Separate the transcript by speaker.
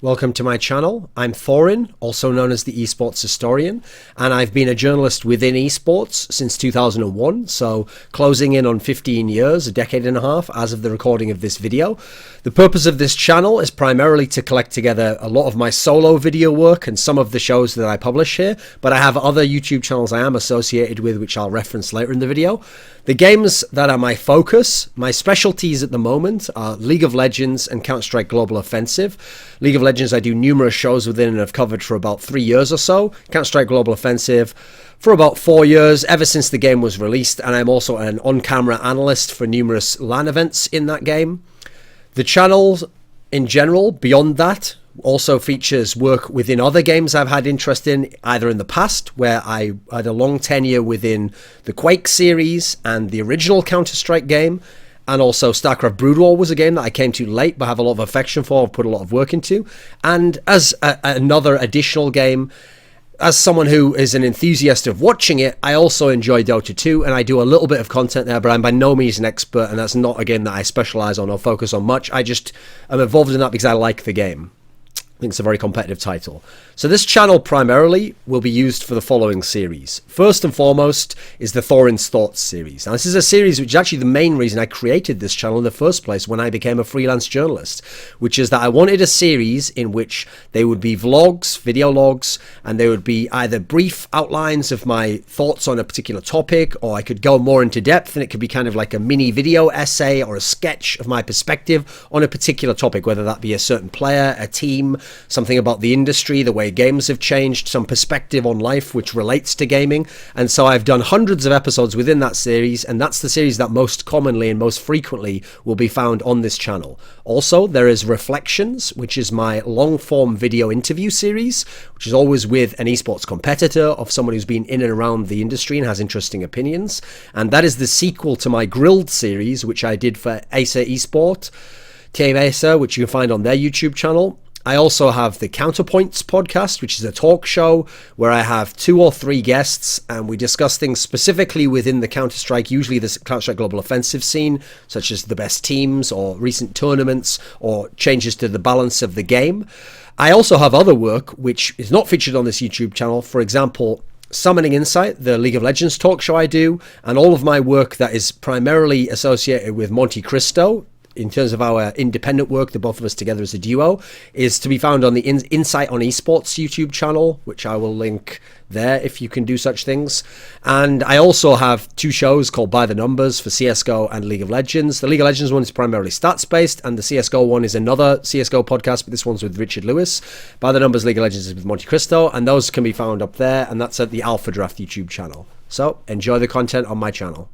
Speaker 1: Welcome to my channel. I'm Thorin, also known as the Esports Historian, and I've been a journalist within esports since 2001, so closing in on 15 years, a decade and a half, as of the recording of this video. The purpose of this channel is primarily to collect together a lot of my solo video work and some of the shows that I publish here, but I have other YouTube channels I am associated with, which I'll reference later in the video. The games that are my focus, my specialties at the moment, are League of Legends and Counter-Strike Global Offensive. League of Legends I do numerous shows within and have covered for about 3 years or so. Counter-Strike Global Offensive for about 4 years, ever since the game was released, and I'm also an on-camera analyst for numerous LAN events in that game. The channel in general, beyond that, also features work within other games I've had interest in, either in the past, where I had a long tenure within the Quake series and the original Counter-Strike game, and also StarCraft Brood War was a game that I came to late but have a lot of affection for, I've put a lot of work into. And as another additional game, as someone who is an enthusiast of watching it, I also enjoy Dota 2, and I do a little bit of content there, but I'm by no means an expert, and that's not a game that I specialize on or focus on much. I just am involved in that because I like the game. I think it's a very competitive title. So this channel primarily will be used for the following series. First and foremost is the Thorin's Thoughts series. Now this is a series which is actually the main reason I created this channel in the first place when I became a freelance journalist, which is that I wanted a series in which they would be vlogs, video logs, and they would be either brief outlines of my thoughts on a particular topic, or I could go more into depth and it could be kind of like a mini video essay or a sketch of my perspective on a particular topic, whether that be a certain player, a team, something about the industry, the way games have changed, some perspective on life which relates to gaming. And so I've done hundreds of episodes within that series, and that's the series that most commonly and most frequently will be found on this channel. Also, there is Reflections, which is my long-form video interview series, which is always with an esports competitor, of someone who's been in and around the industry and has interesting opinions. And that is the sequel to my Grilled series, which I did for Acer Esport, Team Acer, which you can find on their YouTube channel. I also have the Counterpoints podcast, which is a talk show where I have 2 or 3 guests and we discuss things specifically within the Counter-Strike, usually the Counter-Strike Global Offensive scene, such as the best teams or recent tournaments or changes to the balance of the game. I also have other work which is not featured on this YouTube channel. For example, Summoning Insight, the League of Legends talk show I do, and all of my work that is primarily associated with Monte Cristo, in terms of our independent work, the both of us together as a duo, is to be found on the Insight on Esports YouTube channel, which I will link there if you can do such things. And I also have 2 shows called By the Numbers for CSGO and League of Legends. The League of Legends one is primarily stats-based, and the CSGO one is another CSGO podcast, but this one's with Richard Lewis. By the Numbers League of Legends is with Monte Cristo, and those can be found up there, and that's at the Alpha Draft YouTube channel. So enjoy the content on my channel.